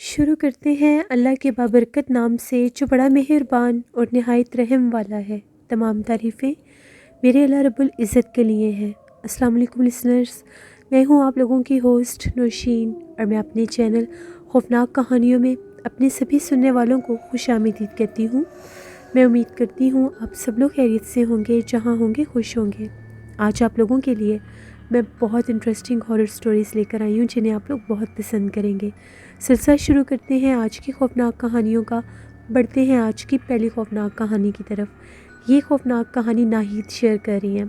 شروع کرتے ہیں اللہ کے بابرکت نام سے جو بڑا مہربان اور نہایت رحم والا ہے۔ تمام تعریفیں میرے اللہ رب العزت کے لیے ہیں۔ السلام علیکم لسنرز، میں ہوں آپ لوگوں کی ہوسٹ نوشین، اور میں اپنے چینل خوفناک کہانیوں میں اپنے سبھی سننے والوں کو خوش آمدید کہتی ہوں۔ میں امید کرتی ہوں آپ سب لوگ خیریت سے ہوں گے، جہاں ہوں گے خوش ہوں گے۔ آج آپ لوگوں کے لیے میں بہت انٹرسٹنگ ہارر سٹوریز لے کر آئی ہوں جنہیں آپ لوگ بہت پسند کریں گے۔ سلسلہ شروع کرتے ہیں آج کی خوفناک کہانیوں کا۔ بڑھتے ہیں آج کی پہلی خوفناک کہانی کی طرف۔ یہ خوفناک کہانی ناہید شیئر کر رہی ہیں۔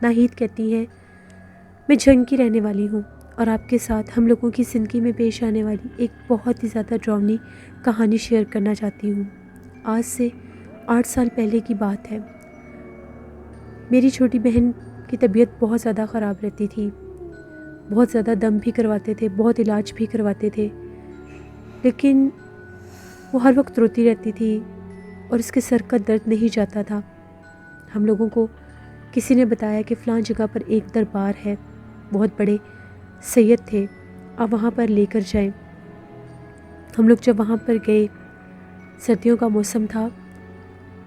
ناہید کہتی ہیں، میں جنگ کی رہنے والی ہوں اور آپ کے ساتھ ہم لوگوں کی زندگی میں پیش آنے والی ایک بہت ہی زیادہ ڈراؤنی کہانی شیئر کرنا چاہتی ہوں۔ آج سے 8 سال پہلے کی بات ہے۔ میری چھوٹی بہن کی طبیعت بہت زیادہ خراب رہتی تھی۔ بہت زیادہ دم بھی کرواتے تھے، بہت علاج بھی کرواتے تھے، لیکن وہ ہر وقت روتی رہتی تھی اور اس کے سر کا درد نہیں جاتا تھا۔ ہم لوگوں کو کسی نے بتایا کہ فلاں جگہ پر ایک دربار ہے، بہت بڑے سید تھے، آپ وہاں پر لے کر جائیں۔ ہم لوگ جب وہاں پر گئے، سردیوں کا موسم تھا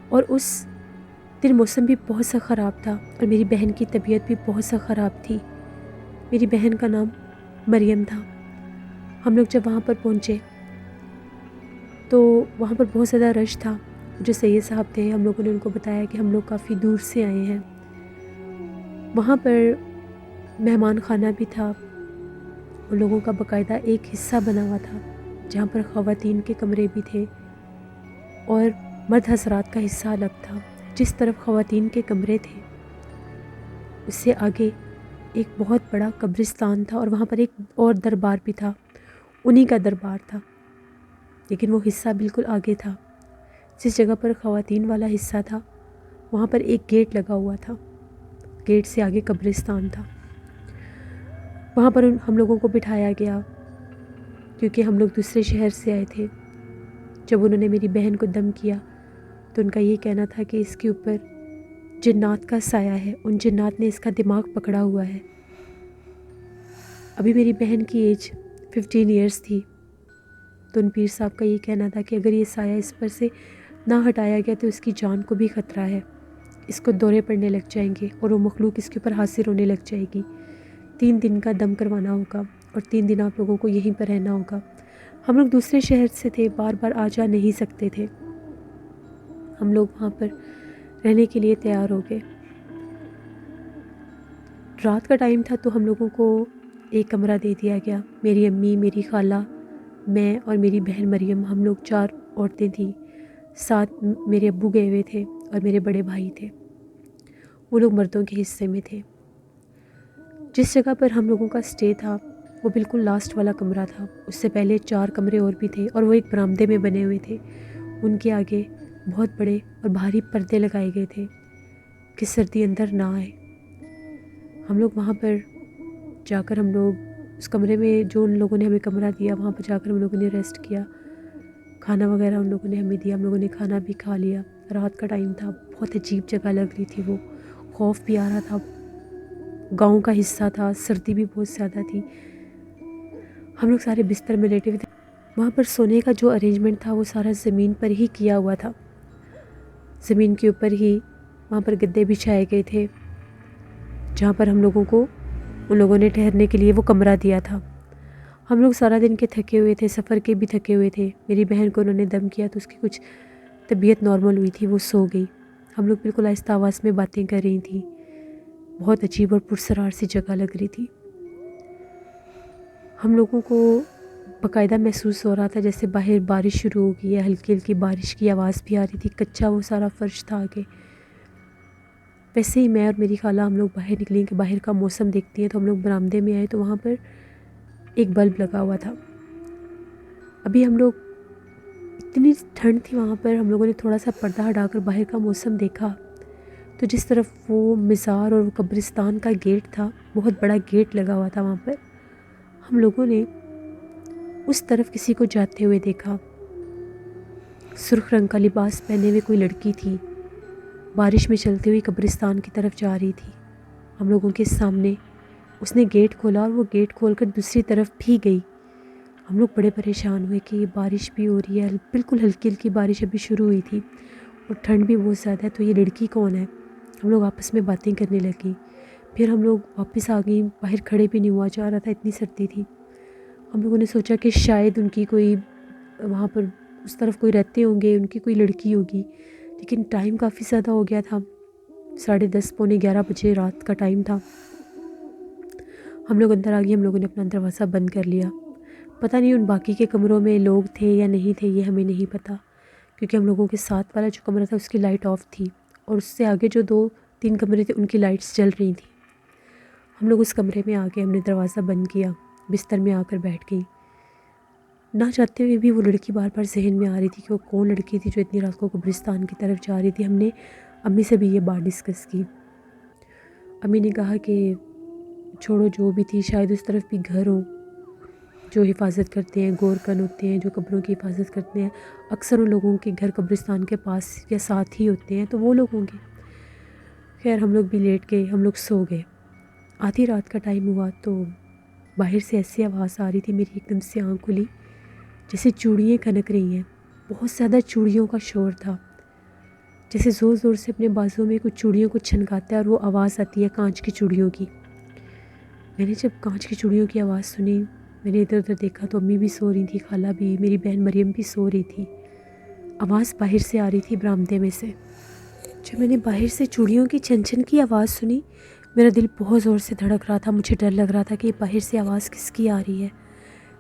اور اس دن موسم بھی بہت سا خراب تھا اور میری بہن کی طبیعت بھی بہت سا خراب تھی۔ میری بہن کا نام مریم تھا۔ ہم لوگ جب وہاں پر پہنچے تو وہاں پر بہت زیادہ رش تھا۔ جو سید صاحب تھے، ہم لوگوں نے ان کو بتایا کہ ہم لوگ کافی دور سے آئے ہیں۔ وہاں پر مہمان خانہ بھی تھا، ان لوگوں کا باقاعدہ ایک حصہ بنا ہوا تھا جہاں پر خواتین کے کمرے بھی تھے اور مرد حضرات کا حصہ الگ تھا۔ جس طرف خواتین کے کمرے تھے اس سے آگے ایک بہت بڑا قبرستان تھا اور وہاں پر ایک اور دربار بھی تھا، انہی کا دربار تھا، لیکن وہ حصہ بالکل آگے تھا۔ جس جگہ پر خواتین والا حصہ تھا وہاں پر ایک گیٹ لگا ہوا تھا، گیٹ سے آگے قبرستان تھا۔ وہاں پر ہم لوگوں کو بٹھایا گیا کیونکہ ہم لوگ دوسرے شہر سے آئے تھے۔ جب انہوں نے میری بہن کو دم کیا تو ان کا یہ کہنا تھا کہ اس کے اوپر جنات کا سایہ ہے، ان جنات نے اس کا دماغ پکڑا ہوا ہے۔ ابھی میری بہن کی ایج 15 ایئرس تھی، تو ان پیر صاحب کا یہ کہنا تھا کہ اگر یہ سایہ اس پر سے نہ ہٹایا گیا تو اس کی جان کو بھی خطرہ ہے، اس کو دورے پڑنے لگ جائیں گے اور وہ مخلوق اس کے اوپر حاضر ہونے لگ جائے گی۔ 3 دن کا دم کروانا ہوگا اور 3 دن آپ لوگوں کو یہیں پر رہنا ہوگا۔ ہم لوگ دوسرے شہر سے تھے، بار بار آ جا نہیں سکتے تھے۔ ہم لوگ وہاں پر رہنے کے لیے تیار ہو گئے۔ رات کا ٹائم تھا تو ہم لوگوں کو ایک کمرہ دے دیا گیا۔ میری امی، میری خالہ، میں اور میری بہن مریم، ہم لوگ 4 عورتیں تھیں۔ ساتھ میرے ابو گئے ہوئے تھے اور میرے بڑے بھائی تھے، وہ لوگ مردوں کے حصے میں تھے۔ جس جگہ پر ہم لوگوں کا سٹے تھا وہ بالکل لاسٹ والا کمرہ تھا۔ اس سے پہلے 4 کمرے اور بھی تھے اور وہ ایک برآمدے میں بنے ہوئے تھے۔ ان کے آگے بہت بڑے اور بھاری پردے لگائے گئے تھے کہ سردی اندر نہ آئے۔ ہم لوگ وہاں پر جا کر ہم لوگ اس کمرے میں، جو ان لوگوں نے ہمیں کمرہ دیا، وہاں پر جا کر ہم لوگوں نے ریسٹ کیا۔ کھانا وغیرہ ان لوگوں نے ہمیں دیا، ہم لوگوں نے کھانا بھی کھا لیا۔ رات کا ٹائم تھا، بہت عجیب جگہ لگ رہی تھی، وہ خوف بھی آ رہا تھا، گاؤں کا حصہ تھا، سردی بھی بہت زیادہ تھی۔ ہم لوگ سارے بستر میں لیٹے ہوئے تھے۔ وہاں پر سونے کا جو ارینجمنٹ تھا وہ سارا زمین پر ہی کیا ہوا تھا، زمین کے اوپر ہی وہاں پر گدے بچھائے گئے تھے جہاں پر ہم لوگوں کو ان لوگوں نے ٹھہرنے کے لیے وہ کمرہ دیا تھا۔ ہم لوگ سارا دن کے تھکے ہوئے تھے، سفر کے بھی تھکے ہوئے تھے۔ میری بہن کو انہوں نے دم کیا تو اس کی کچھ طبیعت نارمل ہوئی تھی، وہ سو گئی۔ ہم لوگ بالکل آہستہ آواز میں باتیں کر رہی تھیں۔ بہت عجیب اور پرسرار سی جگہ لگ رہی تھی۔ ہم لوگوں کو باقاعدہ محسوس ہو رہا تھا جیسے باہر بارش شروع ہو گئی ہے، ہلکی ہلکی بارش کی آواز بھی آ رہی تھی، کچا وہ سارا فرش تھا آگے۔ ویسے ہی میں اور میری خالہ ہم لوگ باہر نکلیں کہ باہر کا موسم دیکھتی ہیں، تو ہم لوگ برآمدے میں آئے تو وہاں پر ایک بلب لگا ہوا تھا۔ ابھی ہم لوگ، اتنی ٹھنڈ تھی وہاں پر، ہم لوگوں نے تھوڑا سا پردہ ہٹا کر باہر کا موسم دیکھا تو جس طرف وہ مزار اور قبرستان کا گیٹ تھا، بہت بڑا گیٹ لگا ہوا تھا وہاں پر، ہم لوگوں نے اس طرف کسی کو جاتے ہوئے دیکھا۔ سرخ رنگ کا لباس پہنے ہوئے کوئی لڑکی تھی، بارش میں چلتی ہوئی قبرستان کی طرف جا رہی تھی ہم لوگوں کے سامنے۔ اس نے گیٹ کھولا اور وہ گیٹ کھول کر دوسری طرف بھی گئی۔ ہم لوگ بڑے پریشان ہوئے کہ یہ بارش بھی ہو رہی ہے، بالکل ہلکی ہلکی بارش ابھی شروع ہوئی تھی اور ٹھنڈ بھی بہت زیادہ ہے، تو یہ لڑکی کون ہے؟ ہم لوگ آپس میں باتیں کرنے لگیں۔ پھر ہم لوگ واپس آ گئیں، باہر کھڑے بھی نہیں ہوا جا رہا تھا، اتنی سردی تھی۔ ہم لوگوں نے سوچا کہ شاید ان کی کوئی وہاں پر اس طرف کوئی رہتے ہوں گے، ان کی کوئی لڑکی ہوگی، لیکن ٹائم کافی زیادہ ہو گیا تھا، 10:30 پونے 11 بجے رات کا ٹائم تھا۔ ہم لوگ اندر آ گئے، ہم لوگوں نے اپنا دروازہ بند کر لیا۔ پتہ نہیں ان باقی کے کمروں میں لوگ تھے یا نہیں تھے، یہ ہمیں نہیں پتہ، کیونکہ ہم لوگوں کے ساتھ والا جو کمرہ تھا اس کی لائٹ آف تھی اور اس سے آگے جو 2-3 کمرے تھے ان کی لائٹس جل رہی تھیں۔ ہم لوگ اس کمرے میں آ گئے، ہم نے دروازہ بند کیا، بستر میں آ کر بیٹھ گئی۔ نہ چاہتے ہوئے بھی وہ لڑکی بار بار ذہن میں آ رہی تھی کہ وہ کون لڑکی تھی جو اتنی رات کو قبرستان کی طرف جا رہی تھی۔ ہم نے امی سے بھی یہ بات ڈسکس کی۔ امی نے کہا کہ چھوڑو، جو بھی تھی شاید اس طرف بھی گھر ہوں جو حفاظت کرتے ہیں، گورکن ہوتے ہیں جو قبروں کی حفاظت کرتے ہیں، اکثر ان لوگوں کے گھر قبرستان کے پاس یا ساتھ ہی ہوتے ہیں، تو وہ لوگ ہوں گے۔ خیر ہم لوگ بھی لیٹ گئے، ہم لوگ سو گئے۔ آدھی رات کا ٹائم ہوا تو باہر سے ایسی آواز آ رہی تھی، میری ایک دم سے آنکھ کھلی جیسے چوڑیاں کھنک رہی ہیں، بہت زیادہ چوڑیوں کا شور تھا، جیسے زور زور سے اپنے بازوں میں کچھ چوڑیوں کو چھنکاتا ہے اور وہ آواز آتی ہے کانچ کی چوڑیوں کی۔ میں نے جب کانچ کی چوڑیوں کی آواز سنی، میں نے ادھر ادھر دیکھا تو امی بھی سو رہی تھی، خالہ بھی، میری بہن مریم بھی سو رہی تھی۔ آواز باہر سے آ رہی تھی برآمدے میں سے۔ جب میں نے باہر سے چوڑیوں کی چھن چھن کی آواز سنی، میرا دل بہت زور سے دھڑک رہا تھا، مجھے ڈر لگ رہا تھا کہ باہر سے آواز کس کی آ رہی ہے۔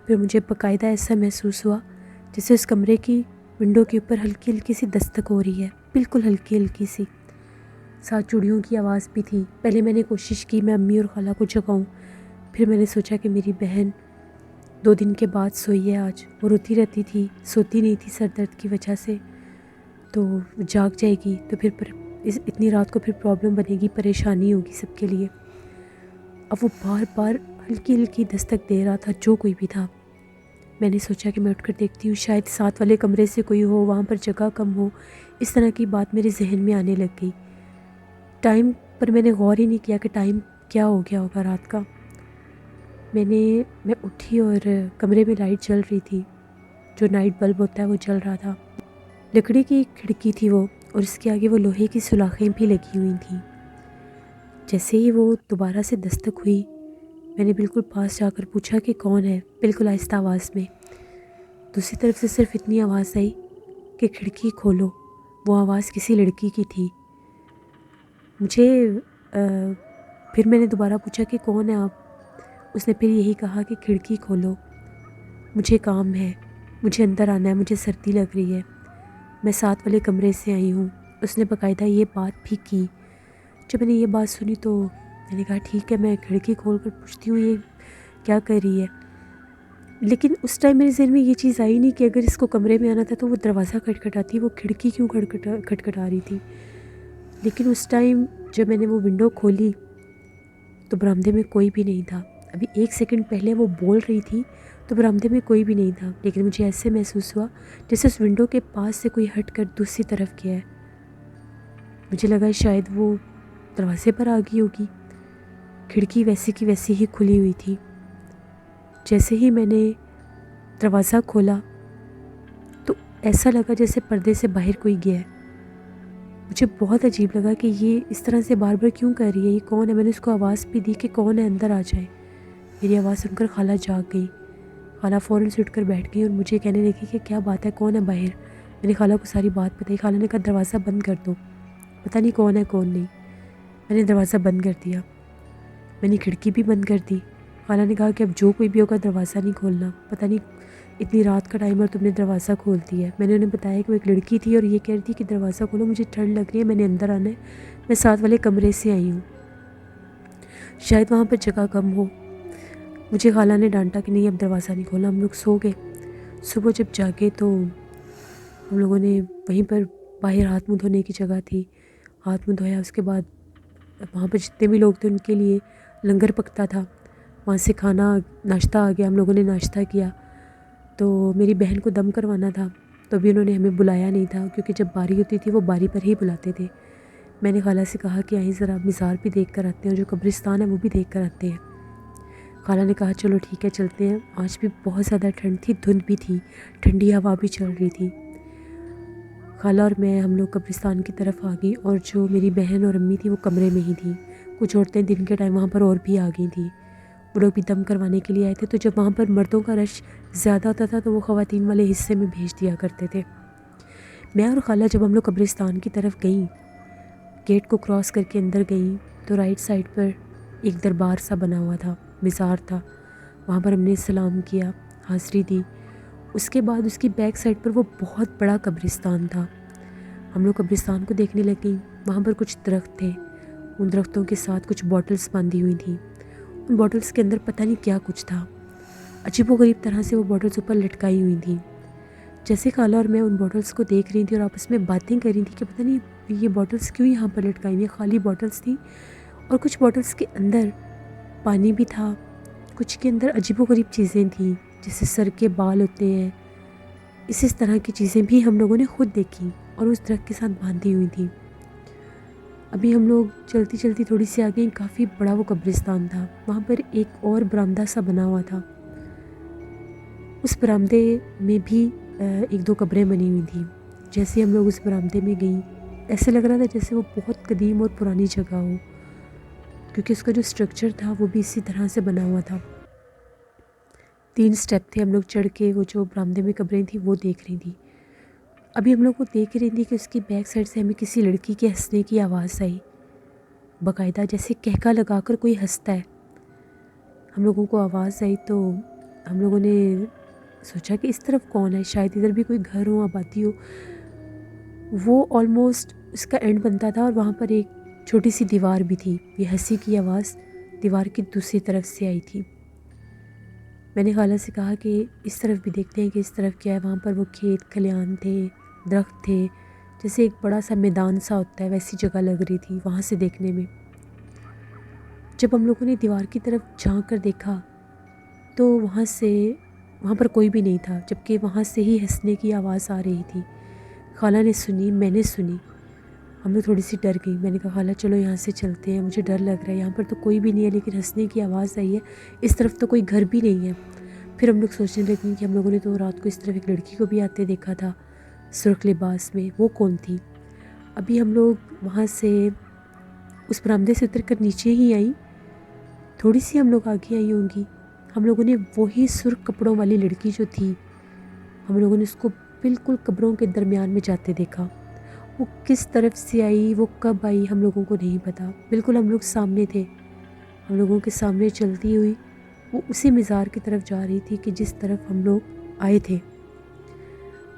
پھر مجھے باقاعدہ ایسا محسوس ہوا جیسے اس کمرے کی ونڈو کے اوپر ہلکی ہلکی سی دستک ہو رہی ہے، بالکل ہلکی ہلکی سی، ساتھ چوڑیوں کی آواز بھی تھی۔ پہلے میں نے کوشش کی میں امی اور خالہ کو جگاؤں، پھر میں نے سوچا کہ میری بہن 2 دن کے بعد سوئی ہے آج، وہ روتی رہتی تھی، سوتی نہیں تھی سر درد کی وجہ سے، تو جاگ جائے گی تو پھر اتنی رات کو پھر پرابلم بنے گی، پریشانی ہوگی سب کے لیے۔ اب وہ بار بار ہلکی ہلکی دستک دے رہا تھا، جو کوئی بھی تھا۔ میں نے سوچا کہ میں اٹھ کر دیکھتی ہوں، شاید ساتھ والے کمرے سے کوئی ہو، وہاں پر جگہ کم ہو، اس طرح کی بات میرے ذہن میں آنے لگ گئی۔ ٹائم پر میں نے غور ہی نہیں کیا کہ ٹائم کیا ہو گیا ہوگا رات کا۔ میں اٹھی اور کمرے میں لائٹ جل رہی تھی، جو نائٹ بلب ہوتا ہے وہ جل رہا تھا۔ لکڑی کی کھڑکی تھی وہ، اور اس کے آگے وہ لوہے کی سلاخیں بھی لگی ہوئی تھیں۔ جیسے ہی وہ دوبارہ سے دستک ہوئی، میں نے بالکل پاس جا کر پوچھا کہ کون ہے، بالکل آہستہ آواز میں۔ دوسری طرف سے صرف اتنی آواز آئی کہ کھڑکی کھولو۔ وہ آواز کسی لڑکی کی تھی۔ پھر میں نے دوبارہ پوچھا کہ کون ہے آپ؟ اس نے پھر یہی کہا کہ کھڑکی کھولو، مجھے کام ہے، مجھے اندر آنا ہے، مجھے سردی لگ رہی ہے، میں ساتھ والے کمرے سے آئی ہوں۔ اس نے باقاعدہ یہ بات بھی کی۔ جب میں نے یہ بات سنی تو میں نے کہا ٹھیک ہے، میں کھڑکی کھول کر پوچھتی ہوں یہ کیا کر رہی ہے۔ لیکن اس ٹائم میرے ذہن میں یہ چیز آئی نہیں کہ اگر اس کو کمرے میں آنا تھا تو وہ دروازہ کھٹکھٹاتی، وہ کھڑکی کیوں کھٹکھٹا رہی تھی۔ لیکن اس ٹائم جب میں نے وہ ونڈو کھولی تو برآمدے میں کوئی بھی نہیں تھا۔ ابھی 1 سیکنڈ پہلے وہ بول رہی تھی تو برآمدے میں کوئی بھی نہیں تھا، لیکن مجھے ایسے محسوس ہوا جیسے اس ونڈو کے پاس سے کوئی ہٹ کر دوسری طرف گیا ہے۔ مجھے لگا شاید وہ دروازے پر آ گئی ہوگی۔ کھڑکی ویسی کی ویسی ہی کھلی ہوئی تھی۔ جیسے ہی میں نے دروازہ کھولا تو ایسا لگا جیسے پردے سے باہر کوئی گیا ہے۔ مجھے بہت عجیب لگا کہ یہ اس طرح سے بار بار کیوں کر رہی ہے، یہ کون ہے؟ میں نے اس کو آواز بھی دی کہ کون ہے، اندر آ جائے۔ میری آواز سن کر خالہ جاگ گئی۔ خالہ فوراً سے اٹھ کر بیٹھ گئی اور مجھے کہنے لگی کہ کیا بات ہے، کون ہے باہر؟ میں نے خالہ کو ساری بات بتائی۔ خالہ نے کہا دروازہ بند کر دو، پتہ نہیں کون ہے کون نہیں۔ میں نے دروازہ بند کر دیا، میں نے کھڑکی بھی بند کر دی۔ خالہ نے کہا کہ اب جو کوئی بھی ہوگا دروازہ نہیں کھولنا، پتہ نہیں اتنی رات کا ٹائم اور تم نے دروازہ کھول دیا ہے۔ میں نے انہیں بتایا کہ وہ ایک لڑکی تھی اور یہ کہہ رہی تھی کہ دروازہ کھولو، مجھے ٹھنڈ لگ رہی ہے، میں نے اندر آنا ہے، میں ساتھ والے کمرے سے آئی ہوں، شاید وہاں پر جگہ کم ہو۔ مجھے خالہ نے ڈانٹا کہ نہیں اب دروازہ نہیں کھولنا۔ ہم لوگ سو گئے۔ صبح جب جاگے تو ہم لوگوں نے وہیں پر باہر ہاتھ منہ دھونے کی جگہ تھی، ہاتھ منہ دھویا، اس کے بعد وہاں پر جتنے بھی لوگ تھے ان کے لیے لنگر پکتا تھا، وہاں سے کھانا ناشتہ آ گیا، ہم لوگوں نے ناشتہ کیا۔ تو میری بہن کو دم کروانا تھا تو ابھی انہوں نے ہمیں بلایا نہیں تھا، کیونکہ جب باری ہوتی تھی وہ باری پر ہی بلاتے تھے۔ میں نے خالہ سے کہا کہ آئیں ذرا مزار بھی دیکھ کر آتے ہیں، اور جو قبرستان ہے وہ بھی دیکھ کر آتے ہیں۔ خالہ نے کہا چلو ٹھیک ہے چلتے ہیں۔ آج بھی بہت زیادہ ٹھنڈ تھی، دھند بھی تھی، ٹھنڈی ہوا بھی چل رہی تھی۔ خالہ اور میں ہم لوگ قبرستان کی طرف آ گئی، اور جو میری بہن اور امی تھی وہ کمرے میں ہی تھیں۔ کچھ عورتیں دن کے ٹائم وہاں پر اور بھی آ گئی تھیں، وہ لوگ بھی دم کروانے کے لیے آئے تھے۔ تو جب وہاں پر مردوں کا رش زیادہ ہوتا تھا تو وہ خواتین والے حصے میں بھیج دیا کرتے تھے۔ میں اور خالہ جب ہم لوگ قبرستان کی طرف گئیں، گیٹ کو کراس کر کے اندر گئیں، تو رائٹ سائڈ پر ایک دربار سا بنا ہوا تھا، مزار تھا، وہاں پر ہم نے سلام کیا، حاضری دی۔ اس کے بعد اس کی بیک سائڈ پر وہ بہت بڑا قبرستان تھا۔ ہم لوگ قبرستان کو دیکھنے لگیں، وہاں پر کچھ درخت تھے، ان درختوں کے ساتھ کچھ بوٹلز باندھی ہوئی تھیں، ان بوٹلز کے اندر پتہ نہیں کیا کچھ تھا، عجیب و غریب طرح سے وہ بوٹلز اوپر لٹکائی ہوئی تھیں۔ جیسے خالہ اور میں ان بوٹلز کو دیکھ رہی تھی اور آپس میں باتیں کر رہی تھی کہ پتہ نہیں یہ بوٹلز کیوں یہاں پر لٹکائی ہوئی ہیں، خالی بوٹلز تھیں، اور کچھ بوٹلز کے اندر پانی بھی تھا، کچھ کے اندر عجیب و غریب چیزیں تھیں جیسے سر کے بال ہوتے ہیں، اس طرح کی چیزیں بھی ہم لوگوں نے خود دیکھی اور اس درخت کے ساتھ باندھی ہوئی تھیں۔ ابھی ہم لوگ چلتی چلتی تھوڑی سی آگے، کافی بڑا وہ قبرستان تھا، وہاں پر ایک اور برآمدہ سا بنا ہوا تھا، اس برآمدے میں بھی ایک دو قبریں بنی ہوئی تھیں۔ جیسے ہم لوگ اس برآمدے میں گئیں، ایسے لگ رہا تھا جیسے وہ بہت قدیم اور پرانی جگہ ہو، کیونکہ اس کا جو سٹرکچر تھا وہ بھی اسی طرح سے بنا ہوا تھا۔ 3 سٹیپ تھے، ہم لوگ چڑھ کے وہ جو برآمدے میں قبریں تھیں وہ دیکھ رہی تھی۔ ابھی ہم لوگ کو دیکھ رہی تھی کہ اس کی بیک سائڈ سے ہمیں کسی لڑکی کے ہنسنے کی آواز آئی، باقاعدہ جیسے کہکا لگا کر کوئی ہنستا ہے۔ ہم لوگوں کو آواز آئی تو ہم لوگوں نے سوچا کہ اس طرف کون ہے، شاید ادھر بھی کوئی گھر ہو، آبادی ہو۔ وہ آلموسٹ اس کا اینڈ بنتا تھا اور وہاں پر ایک چھوٹی سی دیوار بھی تھی، یہ ہنسی کی آواز دیوار کی دوسری طرف سے آئی تھی۔ میں نے خالہ سے کہا کہ اس طرف بھی دیکھتے ہیں کہ اس طرف کیا ہے۔ وہاں پر وہ کھیت کھلیان تھے، درخت تھے، جیسے ایک بڑا سا میدان سا ہوتا ہے ویسی جگہ لگ رہی تھی وہاں سے دیکھنے میں۔ جب ہم لوگوں نے دیوار کی طرف جھانک کر دیکھا تو وہاں پر کوئی بھی نہیں تھا، جبکہ وہاں سے ہی ہنسنے کی آواز آ رہی تھی۔ خالہ نے سنی، میں نے سنی، ہم لوگ تھوڑی سی ڈر گئی۔ میں نے کہا خالہ چلو یہاں سے چلتے ہیں، مجھے ڈر لگ رہا ہے، یہاں پر تو کوئی بھی نہیں ہے لیکن ہنسنے کی آواز آئی ہے، اس طرف تو کوئی گھر بھی نہیں ہے۔ پھر ہم لوگ سوچنے لگیں کہ ہم لوگوں نے تو رات کو اس طرف ایک لڑکی کو بھی آتے دیکھا تھا سرخ لباس میں، وہ کون تھی؟ ابھی ہم لوگ وہاں سے اس برآمدے سے اتر کر نیچے ہی آئیں، تھوڑی سی ہم لوگ آگے آئی ہوں گی، ہم لوگوں نے وہی سرخ کپڑوں والی لڑکی جو تھی، ہم لوگوں نے اس کو بالکل قبروں کے درمیان میں جاتے دیکھا۔ وہ کس طرف سے آئی، وہ کب آئی، ہم لوگوں کو نہیں پتا۔ بالکل ہم لوگ سامنے تھے، ہم لوگوں کے سامنے چلتی ہوئی وہ اسی مزار کی طرف جا رہی تھی کہ جس طرف ہم لوگ آئے تھے۔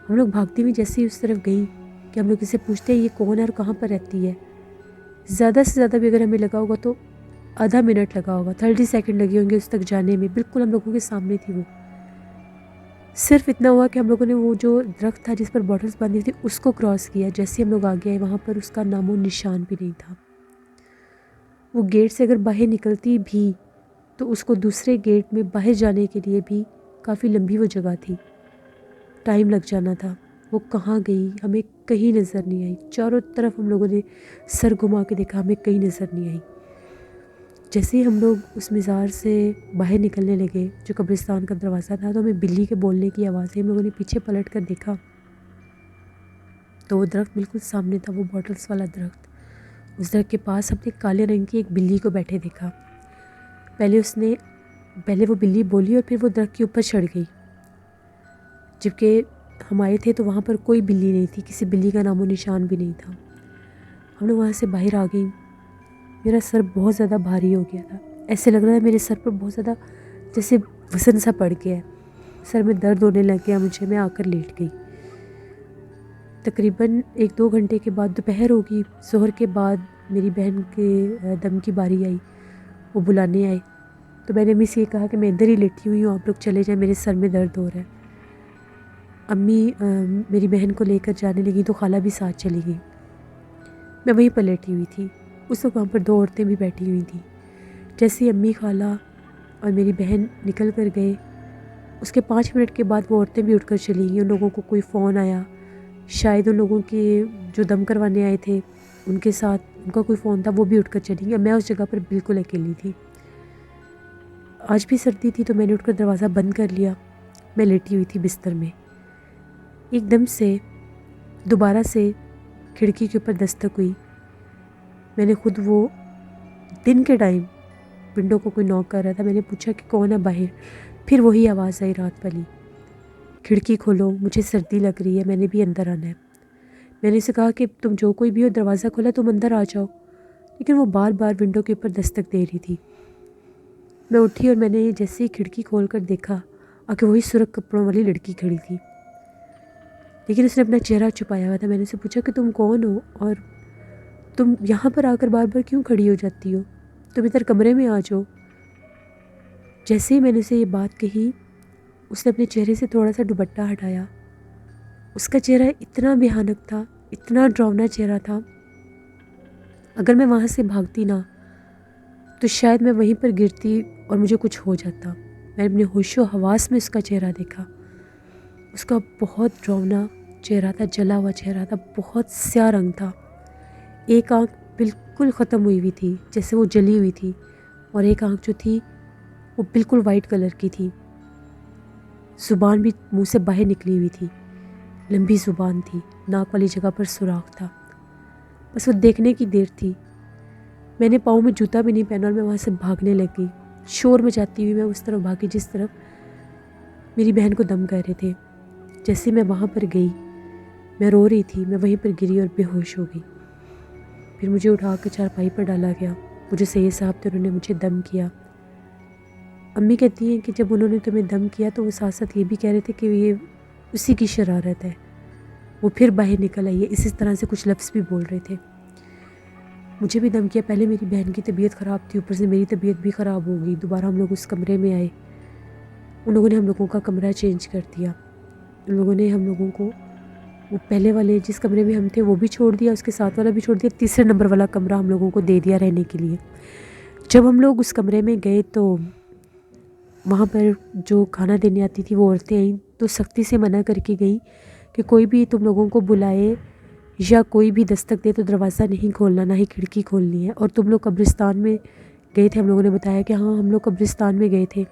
ہم لوگ بھاگتی ہوئی جیسے ہی اس طرف گئیں کہ ہم لوگ اسے پوچھتے ہیں یہ کون ہے اور کہاں پر رہتی ہے۔ زیادہ سے زیادہ بھی اگر ہمیں لگا ہوگا تو آدھا منٹ لگا ہوگا، 30 سیکنڈ لگے ہوں گے اس تک جانے میں۔ بالکل ہم لوگوں کے سامنے تھی وہ۔ صرف اتنا ہوا کہ ہم لوگوں نے وہ جو درخت تھا جس پر بوٹلز باندھی تھی اس کو کراس کیا، جیسے ہم لوگ آگے آئے وہاں پر اس کا نام و نشان بھی نہیں تھا۔ وہ گیٹ سے اگر باہر نکلتی بھی تو اس کو دوسرے گیٹ میں باہر جانے کے لیے بھی کافی لمبی وہ جگہ تھی، ٹائم لگ جانا تھا۔ وہ کہاں گئی ہمیں کہیں نظر نہیں آئی، چاروں طرف ہم لوگوں نے سر گھما کے دیکھا، ہمیں کہیں نظر نہیں آئی۔ جیسے ہی ہم لوگ اس مزار سے باہر نکلنے لگے جو قبرستان کا دروازہ تھا تو ہمیں بلی کے بولنے کی آواز آئی۔ ہم لوگوں نے پیچھے پلٹ کر دیکھا تو وہ درخت بالکل سامنے تھا، وہ بوٹلز والا درخت۔ اس درخت کے پاس ہم نے کالے رنگ کی ایک بلی کو بیٹھے دیکھا۔ پہلے وہ بلی بولی اور پھر وہ درخت کے اوپر چڑھ گئی، جبکہ ہم آئے تھے تو وہاں پر کوئی بلی نہیں تھی، کسی بلی کا نام و نشان بھی نہیں تھا۔ ہم لوگ وہاں سے باہر آ گئیں، میرا سر بہت زیادہ بھاری ہو گیا تھا، ایسے لگ رہا ہے میرے سر پر بہت زیادہ جیسے وزن سا پڑ گیا ہے، سر میں درد ہونے لگ گیا مجھے، میں آ کر لیٹ گئی۔ تقریباً 1-2 گھنٹے کے بعد دوپہر ہوگی، ظہر کے بعد میری بہن کے دم کی باری آئی، وہ بلانے آئے تو میں نے امی سے یہ کہا کہ میں ادھر ہی لیٹی ہوئی ہوں، آپ لوگ چلے جائیں، میرے سر میں درد ہو رہا ہے۔ امی میری بہن کو لے کر جانے لگی تو خالہ بھی ساتھ چلی گئی۔ میں وہیں پر لیٹی ہوئی تھی، اس وقت وہاں پر 2 عورتیں بھی بیٹھی ہوئی تھیں۔ جیسے ہی امی، خالہ اور میری بہن نکل کر گئے، اس کے 5 منٹ کے بعد وہ عورتیں بھی اٹھ کر چلی گئیں۔ ان لوگوں کو کوئی فون آیا، شاید ان لوگوں کے جو دم کروانے آئے تھے ان کے ساتھ ان کا کوئی فون تھا، وہ بھی اٹھ کر چلی گئی۔ میں اس جگہ پر بالکل اکیلی تھی۔ آج بھی سردی تھی تو میں نے اٹھ کر دروازہ بند کر لیا۔ میں لیٹی ہوئی تھی بستر میں، ایک دم سے دوبارہ سے کھڑکی کے اوپر دستک ہوئی۔ میں نے خود، وہ دن کے ٹائم ونڈو کو کوئی نوک کر رہا تھا، میں نے پوچھا کہ کون ہے باہر؟ پھر وہی آواز آئی رات والی، کھڑکی کھولو، مجھے سردی لگ رہی ہے، میں نے بھی اندر آنا ہے۔ میں نے اسے کہا کہ تم جو کوئی بھی ہو، دروازہ کھولا، تم اندر آ جاؤ، لیکن وہ بار بار ونڈو کے اوپر دستک دے رہی تھی۔ میں اٹھی اور میں نے جیسے ہی کھڑکی کھول کر دیکھا کہ وہی سرخ کپڑوں والی لڑکی کھڑی تھی، لیکن اس نے اپنا چہرہ چھپایا ہوا تھا۔ میں نے اسے پوچھا کہ تم کون ہو اور تم یہاں پر آ کر بار بار کیوں کھڑی ہو جاتی ہو؟ تم ادھر کمرے میں آ جاؤ۔ جیسے ہی میں نے اسے یہ بات کہی، اس نے اپنے چہرے سے تھوڑا سا دوپٹہ ہٹایا۔ اس کا چہرہ اتنا بھیانک تھا، اتنا ڈراؤنا چہرہ تھا، اگر میں وہاں سے بھاگتی نہ تو شاید میں وہیں پر گرتی اور مجھے کچھ ہو جاتا۔ میں اپنے ہوش و حواس میں اس کا چہرہ دیکھا۔ اس کا بہت ڈراؤنا چہرہ تھا، جلا ہوا چہرہ تھا، بہت سیاہ رنگ تھا۔ ایک آنکھ بالکل ختم ہوئی ہوئی تھی، جیسے وہ جلی ہوئی تھی، اور ایک آنکھ جو تھی وہ بالکل وائٹ کلر کی تھی۔ زبان بھی منہ سے باہر نکلی ہوئی تھی، لمبی زبان تھی، ناک والی جگہ پر سوراخ تھا۔ بس وہ دیکھنے کی دیر تھی۔ میں نے پاؤں میں جوتا بھی نہیں پہنا اور میں وہاں سے بھاگنے لگی، شور مچاتی ہوئی میں اس طرف بھاگی جس طرف میری بہن کو دم کر رہے تھے۔ جیسے میں وہاں پر گئی، میں رو رہی تھی، میں وہیں پر گری اور بے ہوش ہو گئی۔ پھر مجھے اٹھا کر چارپائی پر ڈالا گیا۔ وہ جو سید صاحب تھے انہوں نے مجھے دم کیا۔ امی کہتی ہیں کہ جب انہوں نے تمہیں دم کیا تو وہ ساتھ ساتھ یہ بھی کہہ رہے تھے کہ یہ اسی کی شرارت ہے، وہ پھر باہر نکل آئی ہے، اسی طرح سے کچھ لفظ بھی بول رہے تھے۔ مجھے بھی دم کیا۔ پہلے میری بہن کی طبیعت خراب تھی، اوپر سے میری طبیعت بھی خراب ہو گئی۔ دوبارہ ہم لوگ اس کمرے میں آئے، ان لوگوں نے ہم لوگوں کا کمرہ چینج کر دیا۔ ان لوگوں نے ہم لوگوں کو وہ پہلے والے جس کمرے میں ہم تھے وہ بھی چھوڑ دیا، اس کے ساتھ والا بھی چھوڑ دیا، تیسرے نمبر والا کمرہ ہم لوگوں کو دے دیا رہنے کے لیے۔ جب ہم لوگ اس کمرے میں گئے تو وہاں پر جو کھانا دینے آتی تھی وہ عورتیں آئیں تو سختی سے منع کر کے گئیں کہ کوئی بھی تم لوگوں کو بلائے یا کوئی بھی دستک دے تو دروازہ نہیں کھولنا، نہ ہی کھڑکی کھولنی ہے۔ اور تم لوگ قبرستان میں گئے تھے، ہم لوگوں نے بتایا کہ ہاں ہم لوگ قبرستان میں گئے تھے۔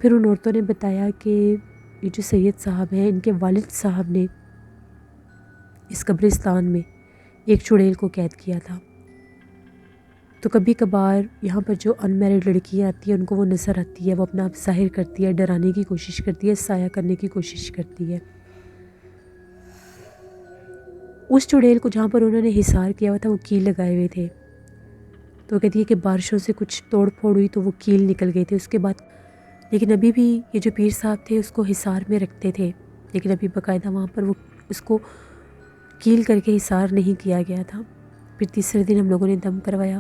پھر ان عورتوں نے بتایا کہ یہ جو سید صاحب ہیں، ان کے والد صاحب نے اس قبرستان میں ایک چڑیل کو قید کیا تھا، تو کبھی کبھار یہاں پر جو ان میرڈ لڑکیاں آتی ہیں ان کو وہ نظر آتی ہے، وہ اپنا آپ ظاہر کرتی ہے، ڈرانے کی کوشش کرتی ہے، سایہ کرنے کی کوشش کرتی ہے۔ اس چڑیل کو جہاں پر انہوں نے حصار کیا ہوا تھا وہ کیل لگائے ہوئے تھے، تو وہ کہتی ہے کہ بارشوں سے کچھ توڑ پھوڑ ہوئی تو وہ کیل نکل گئے تھے اس کے بعد۔ لیکن ابھی بھی یہ جو پیر صاحب تھے اس کو حصار میں رکھتے تھے، لیکن ابھی باقاعدہ وہاں پر وہ اس کو کیل کر کے حصار نہیں کیا گیا تھا۔ پھر تیسرے دن ہم لوگوں نے دم کروایا۔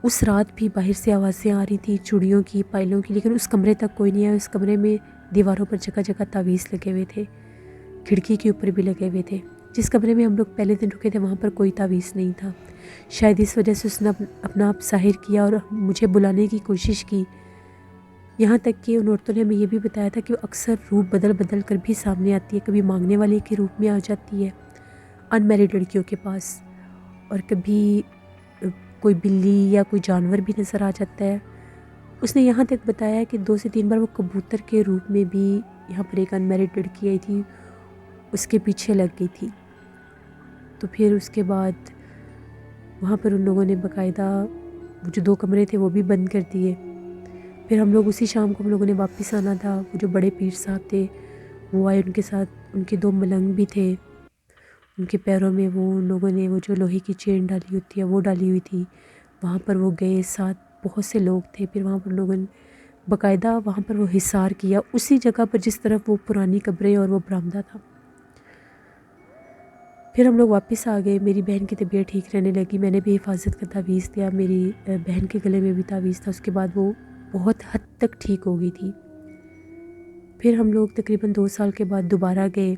اس رات بھی باہر سے آوازیں آ رہی تھیں چوڑیوں کی، پائلوں کی، لیکن اس کمرے تک کوئی نہیں آیا۔ اس کمرے میں دیواروں پر جگہ جگہ تعویذ لگے ہوئے تھے، کھڑکی کے اوپر بھی لگے ہوئے تھے۔ جس کمرے میں ہم لوگ پہلے دن رکے تھے وہاں پر کوئی تعویذ نہیں تھا، شاید اس وجہ سے اس نے اپنا آپ ظاہر کیا اور مجھے بلانے کی کوشش کی۔ یہاں تک کہ ان عورتوں نے ہمیں یہ بھی بتایا تھا کہ وہ اکثر روپ بدل بدل کر بھی سامنے آتی ہے، کبھی مانگنے والے کے روپ میں آ جاتی ہے ان میرڈ لڑکیوں کے پاس، اور کبھی کوئی بلی یا کوئی جانور بھی نظر آ جاتا ہے۔ اس نے یہاں تک بتایا کہ 2 سے 3 بار وہ کبوتر کے روپ میں بھی یہاں پر ایک ان میرڈ لڑکی آئی تھی، اس کے پیچھے لگ گئی تھی۔ تو پھر اس کے بعد وہاں پر ان لوگوں نے باقاعدہ وہ جو 2 کمرے تھے وہ بھی بند کر دیے۔ پھر ہم لوگ اسی شام کو ہم لوگوں نے واپس آنا تھا۔ وہ جو بڑے پیر صاحب تھے وہ آئے، ان کے ساتھ ان کے 2 ملنگ بھی تھے، ان کے پیروں میں وہ ان لوگوں نے وہ جو لوہے کی چین ڈالی ہوتی ہے وہ ڈالی ہوئی تھی۔ وہاں پر وہ گئے، ساتھ بہت سے لوگ تھے۔ پھر وہاں پر لوگوں نے باقاعدہ وہاں پر وہ حصار کیا، اسی جگہ پر جس طرف وہ پرانی قبریں اور وہ برآمدہ تھا۔ پھر ہم لوگ واپس آ گئے، میری بہن کی طبیعت ٹھیک رہنے لگی، میں نے بھی حفاظت کا تعویذ دیا، میری بہن کے گلے میں بھی تعویذ تھا، اس کے بعد وہ بہت حد تک ٹھیک ہو گئی تھی۔ پھر ہم لوگ تقریباً 2 سال کے بعد دوبارہ گئے،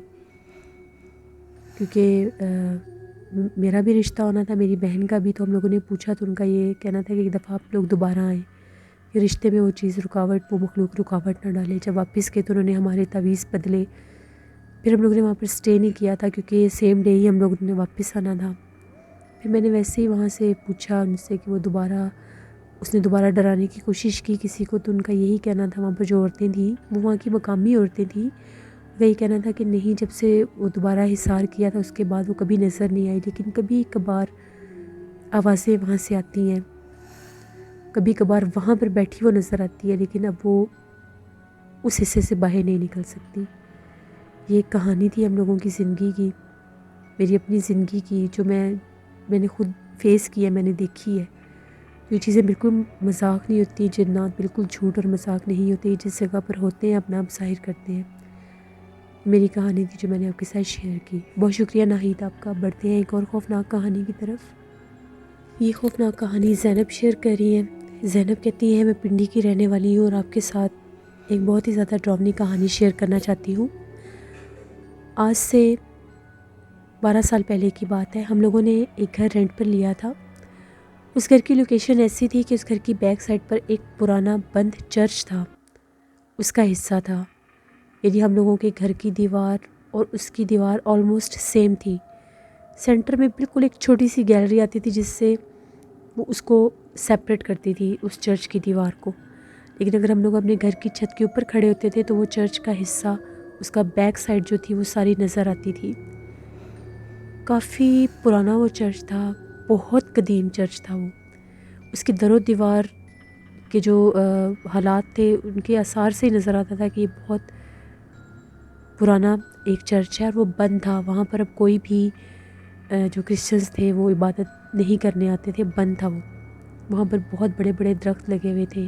کیونکہ میرا بھی رشتہ ہونا تھا، میری بہن کا بھی، تو ہم لوگوں نے پوچھا تو ان کا یہ کہنا تھا کہ ایک دفعہ آپ لوگ دوبارہ آئیں کہ رشتے میں وہ چیز رکاوٹ، وہ مخلوق رکاوٹ نہ ڈالے۔ جب واپس گئے تو انہوں نے ہمارے تعویذ بدلے، پھر ہم لوگوں نے وہاں پر اسٹے نہیں کیا تھا کیونکہ سیم ڈے ہی ہم لوگوں نے واپس آنا تھا۔ پھر میں نے ویسے ہی وہاں سے پوچھا ان سے کہ وہ اس نے دوبارہ ڈرانے کی کوشش کی کسی کو، تو ان کا یہی کہنا تھا، وہاں پر جو عورتیں تھیں وہ وہاں کی مقامی عورتیں تھیں، ان کا یہ کہنا تھا کہ نہیں، جب سے وہ دوبارہ حصار کیا تھا اس کے بعد وہ کبھی نظر نہیں آئی، لیکن کبھی کبھار آوازیں وہاں سے آتی ہیں، کبھی کبھار وہاں پر بیٹھی وہ نظر آتی ہے، لیکن اب وہ اس حصے سے باہر نہیں نکل سکتی۔ یہ ایک کہانی تھی ہم لوگوں کی زندگی کی، میری اپنی زندگی کی، جو میں نے خود فیس کی ہے، میں نے دیکھی ہے۔ یہ چیزیں بالکل مذاق نہیں ہوتی، جنات بالکل جھوٹ اور مذاق نہیں ہوتے، جس جگہ پر ہوتے ہیں اپنا آپ ظاہر کرتے ہیں۔ میری کہانی تھی جو میں نے آپ کے ساتھ شیئر کی۔ بہت شکریہ ناہید آپ کا۔ بڑھتے ہیں ایک اور خوفناک کہانی کی طرف۔ یہ خوفناک کہانی زینب شیئر کر رہی ہیں۔ زینب کہتی ہے میں پنڈی کی رہنے والی ہوں اور آپ کے ساتھ ایک بہت ہی زیادہ ڈراؤنی کہانی شیئر کرنا چاہتی ہوں۔ آج سے 12 سال پہلے کی بات ہے، ہم لوگوں نے ایک گھر رینٹ پر لیا تھا۔ اس گھر کی لوکیشن ایسی تھی کہ اس گھر کی بیک سائڈ پر ایک پرانا بند چرچ تھا، اس کا حصہ تھا، یعنی ہم لوگوں کے گھر کی دیوار اور اس کی دیوار آلموسٹ سیم تھی۔ سینٹر میں بالکل ایک چھوٹی سی گیلری آتی تھی جس سے وہ اس کو سیپریٹ کرتی تھی، اس چرچ کی دیوار کو، لیکن اگر ہم لوگ اپنے گھر کی چھت کے اوپر کھڑے ہوتے تھے تو وہ چرچ کا حصہ، اس کا بیک سائڈ جو تھی وہ ساری نظر آتی تھی۔ کافی پرانا وہ چرچ تھا، بہت قدیم چرچ تھا وہ۔ اس کی در و دیوار کے جو حالات تھے ان کے آثار سے ہی نظر آتا تھا کہ یہ بہت پرانا ایک چرچ ہے، اور وہ بند تھا۔ وہاں پر اب کوئی بھی جو کرسچنز تھے وہ عبادت نہیں کرنے آتے تھے، بند تھا وہ۔ وہاں پر بہت بڑے بڑے درخت لگے ہوئے تھے،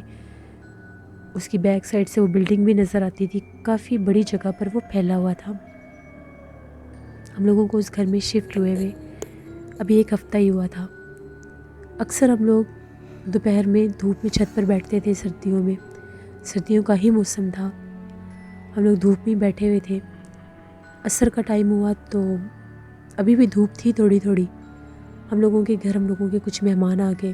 اس کی بیک سائڈ سے وہ بلڈنگ بھی نظر آتی تھی، کافی بڑی جگہ پر وہ پھیلا ہوا تھا۔ ہم لوگوں کو اس گھر میں شفٹ ہوئے ابھی 1 ہفتہ ہی ہوا تھا۔ اکثر ہم لوگ دوپہر میں دھوپ میں چھت پر بیٹھتے تھے، سردیوں میں، سردیوں کا ہی موسم تھا، ہم لوگ دھوپ میں بیٹھے ہوئے تھے۔ عصر کا ٹائم ہوا تو ابھی بھی دھوپ تھی تھوڑی تھوڑی، ہم لوگوں کے گھر ہم لوگوں کے کچھ مہمان آ گئے،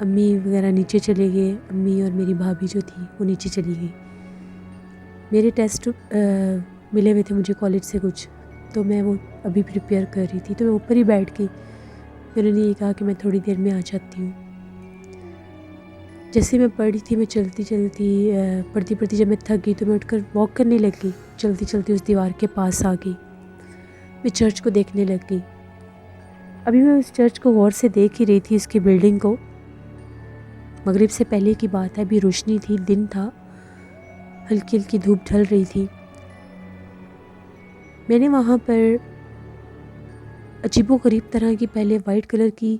امی وغیرہ نیچے چلے گئے، امی اور میری بھابھی جو تھی وہ نیچے چلی گئی۔ میرے ٹیسٹ ملے ہوئے تھے مجھے کالج سے کچھ، تو میں وہ ابھی پریپیئر کر رہی تھی، تو میں اوپر ہی بیٹھ گئی۔ میں نے یہ کہا کہ میں تھوڑی دیر میں آ جاتی ہوں۔ جیسے میں پڑھی تھی، میں پڑھتی پڑھتی جب میں تھک گئی تو میں اٹھ کر واک کرنے لگ گئی، چلتی چلتی اس دیوار کے پاس آ گئی، میں چرچ کو دیکھنے لگ گئی۔ ابھی میں اس چرچ کو غور سے دیکھ ہی رہی تھی، اس کی بلڈنگ کو۔ مغرب سے پہلے کی بات ہے، ابھی روشنی تھی، دن تھا، ہلکی ہلکی دھوپ ڈھل رہی تھی۔ میں نے وہاں پر عجیب و غریب طرح کی پہلے وائٹ کلر کی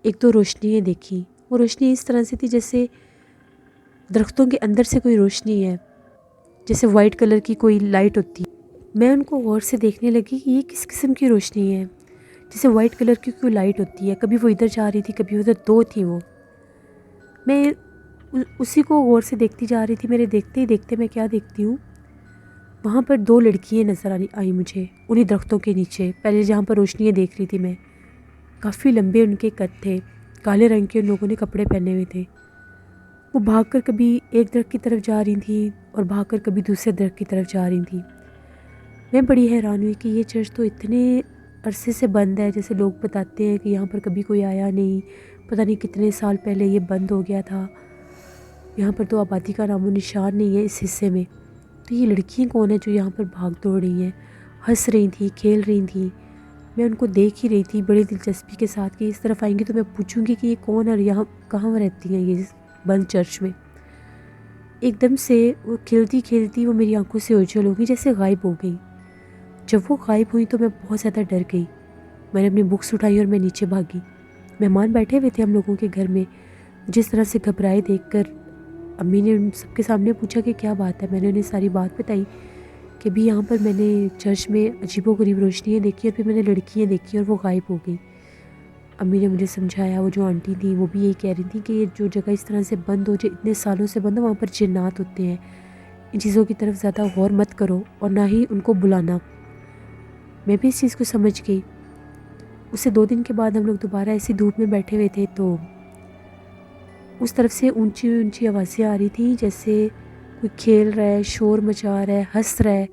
1-2 روشنیاں دیکھی۔ وہ روشنی اس طرح سے تھی جیسے درختوں کے اندر سے کوئی روشنی ہے، جیسے وائٹ کلر کی کوئی لائٹ ہوتی۔ میں ان کو غور سے دیکھنے لگی کہ یہ کس قسم کی روشنی ہے، جیسے وائٹ کلر کی کوئی لائٹ ہوتی ہے، کبھی وہ ادھر جا رہی تھی، کبھی ادھر، 2 تھیں وہ۔ میں اسی کو غور سے دیکھتی جا رہی تھی، میرے دیکھتے ہی دیکھتے میں کیا دیکھتی ہوں، وہاں پر 2 لڑکیاں نظر آئیں مجھے انہی درختوں کے نیچے، پہلے جہاں پر روشنیاں دیکھ رہی تھی میں۔ کافی لمبے ان کے قد تھے، کالے رنگ کے ان لوگوں نے کپڑے پہنے ہوئے تھے۔ وہ بھاگ کر کبھی ایک درخت کی طرف جا رہی تھیں اور بھاگ کر کبھی دوسرے درخت کی طرف جا رہی تھیں۔ میں بڑی حیران ہوئی کہ یہ چرچ تو اتنے عرصے سے بند ہے، جیسے لوگ بتاتے ہیں کہ یہاں پر کبھی کوئی آیا نہیں، پتہ نہیں کتنے سال پہلے یہ بند ہو گیا تھا، یہاں پر تو آبادی کا نام و نشان نہیں ہے اس حصے میں۔ تو یہ لڑکیاں کون ہیں جو یہاں پر بھاگ دوڑ رہی ہیں، ہنس رہی تھیں، کھیل رہی تھیں۔ میں ان کو دیکھ ہی رہی تھی بڑی دلچسپی کے ساتھ کہ اس طرف آئیں گی تو میں پوچھوں گی کہ یہ کون ہے اور یہاں کہاں رہتی ہیں یہ بند چرچ میں۔ ایک دم سے وہ کھیلتی کھیلتی وہ میری آنکھوں سے اوجھل ہو گئی، جیسے غائب ہو گئی۔ جب وہ غائب ہوئی تو میں بہت زیادہ ڈر گئی، میں نے اپنی بکس اٹھائی اور میں نیچے بھاگی۔ مہمان بیٹھے ہوئے تھے ہم لوگوں کے گھر میں، جس طرح سے گھبرائے دیکھ کر امی نے ان سب کے سامنے پوچھا کہ کیا بات ہے۔ میں نے انہیں ساری بات بتائی کہ بھی یہاں پر میں نے چرچ میں عجیب و غریب روشنیاں دیکھی اور پھر میں نے لڑکیاں دیکھی اور وہ غائب ہو گئی۔ امی نے مجھے سمجھایا، وہ جو آنٹی تھیں وہ بھی یہی کہہ رہی تھیں کہ یہ جو جگہ اس طرح سے بند ہو جائے، اتنے سالوں سے بند ہو، وہاں پر جنات ہوتے ہیں، ان چیزوں کی طرف زیادہ غور مت کرو اور نہ ہی ان کو بلانا۔ میں بھی اس چیز کو سمجھ گئی۔ اس سے 2 دن کے بعد ہم لوگ دوبارہ ایسی دھوپ میں بیٹھے ہوئے تھے تو اس طرف سے اونچی اونچی آوازیں آ رہی تھیں، جیسے کوئی کھیل رہا ہے، شور مچا رہا ہے، ہنس رہا ہے،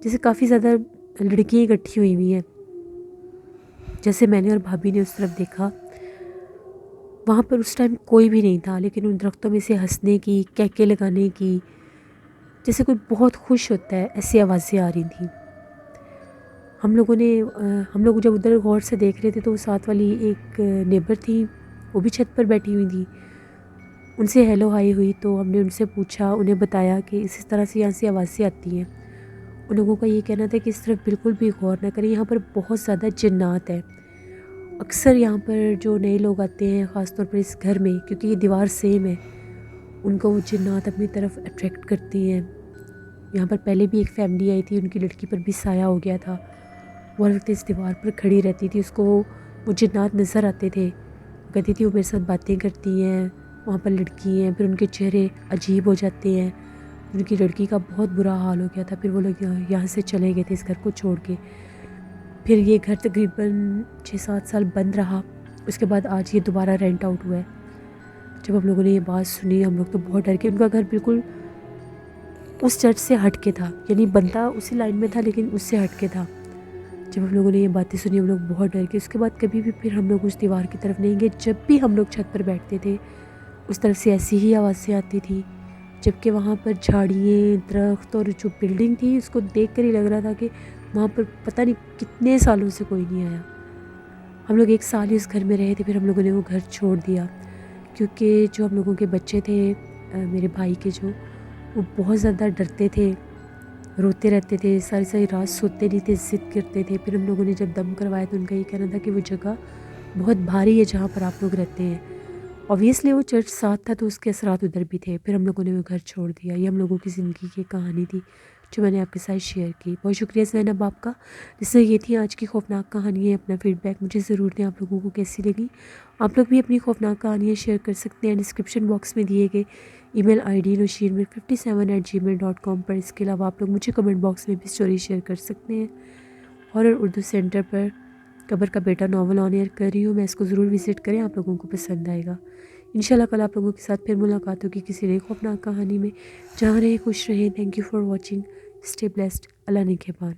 جیسے کافی زیادہ لڑکیاں اکٹھی ہوئی ہوئی ہیں۔ جیسے میں نے اور بھابھی نے اس طرف دیکھا، وہاں پر اس ٹائم کوئی بھی نہیں تھا، لیکن ان درختوں میں سے ہنسنے کی، کہکے لگانے کی، جیسے کوئی بہت خوش ہوتا ہے، ایسی آوازیں آ رہی تھیں۔ ہم لوگ جب ادھر غور سے دیکھ رہے تھے تو وہ ساتھ والی ایک نیبر تھی، وہ بھی چھت پر بیٹھی ہوئی تھی۔ ان سے ہیلو ہائی ہوئی تو ہم نے ان سے پوچھا، انہیں بتایا کہ اس طرح سے یہاں سے آوازیں آتی ہیں۔ ان لوگوں کا یہ کہنا تھا کہ اس طرف بالکل بھی غور نہ کریں، یہاں پر بہت زیادہ جنات ہیں۔ اکثر یہاں پر جو نئے لوگ آتے ہیں، خاص طور پر اس گھر میں، کیونکہ یہ دیوار سیم ہے، ان کو وہ جنات اپنی طرف اٹریکٹ کرتی ہیں۔ یہاں پر پہلے بھی ایک فیملی آئی تھی، ان کی لڑکی پر بھی سایہ ہو گیا تھا، وہ ہر وقت اس دیوار پر کھڑی رہتی تھی، اس کو وہ جنات نظر آتے تھے، وہ کہتی تھی وہ میرے ساتھ باتیں کرتی ہیں، وہاں پر لڑکی ہیں، پھر ان کے چہرے عجیب ہو جاتے ہیں۔ ان کی لڑکی کا بہت برا حال ہو گیا تھا، پھر وہ لوگ یہاں سے چلے گئے تھے اس گھر کو چھوڑ کے۔ پھر یہ گھر تقریباً 6-7 سال بند رہا، اس کے بعد آج یہ دوبارہ رینٹ آؤٹ ہوا ہے۔ جب ہم لوگوں نے یہ بات سنی، ہم لوگ تو بہت ڈر گئے۔ ان کا گھر بالکل اس چرچ سے ہٹ کے تھا، یعنی بنتا اسی لائن میں تھا لیکن اس سے ہٹ کے تھا۔ جب ہم لوگوں نے یہ باتیں سنی، ہم لوگ بہت ڈر گئے۔ اس کے بعد کبھی بھی پھر ہم لوگ اس دیوار کی طرف نہیں گئے۔ جب بھی ہم لوگ چھت پر بیٹھتے تھے، اس طرف سے ایسی ہی آوازیں آتی تھی، جبکہ وہاں پر جھاڑیاں، درخت اور جو بلڈنگ تھی، اس کو دیکھ کر ہی لگ رہا تھا کہ وہاں پر پتہ نہیں کتنے سالوں سے کوئی نہیں آیا۔ ہم لوگ 1 سال ہی اس گھر میں رہے تھے، پھر ہم لوگوں نے وہ گھر چھوڑ دیا، کیونکہ جو ہم لوگوں کے بچے تھے، میرے بھائی کے جو، وہ بہت زیادہ ڈرتے تھے، روتے رہتے تھے، ساری ساری رات سوتے نہیں تھے، ضد کرتے تھے۔ پھر ہم لوگوں نے جب دم کروایا تو ان کا یہ کہنا تھا کہ وہ جگہ بہت بھاری ہے جہاں پر آپ لوگ رہتے ہیں۔ اوبویسلی وہ چرچ ساتھ تھا تو اس کے اثرات ادھر بھی تھے۔ پھر ہم لوگوں نے وہ گھر چھوڑ دیا۔ یہ ہم لوگوں کی زندگی کی کہانی تھی جو میں نے آپ کے ساتھ شیئر کی۔ بہت شکریہ زینب آپ کا۔ جس سے یہ تھی آج کی خوفناک کہانی ہے۔ اپنا فیڈ بیک مجھے ضرور دیں، آپ لوگوں کو کیسی لگی۔ آپ لوگ بھی اپنی خوفناک کہانیاں شیئر کر سکتے ہیں ڈسکرپشن باکس میں دیے گئے ای میل آئی ڈی noshirmir57@gmail.com پر۔ اس کے علاوہ آپ لوگ مجھے کمنٹ باکس میں بھی اسٹوری شیئر کر سکتے ہیں۔ ہارر اردو سینٹر پر قبر کا بیٹا ناول آن ایئر کر رہی ہوں میں، اس کو ضرور وزٹ کریں، آپ لوگوں کو پسند آئے گا۔ انشاءاللہ کل آپ لوگوں کے ساتھ پھر ملاقات ہوگی کسی نئی خوفناک کہانی میں۔ جہاں رہیں خوش رہیں۔ Thank you for watching, stay blessed, Allah نگہبان۔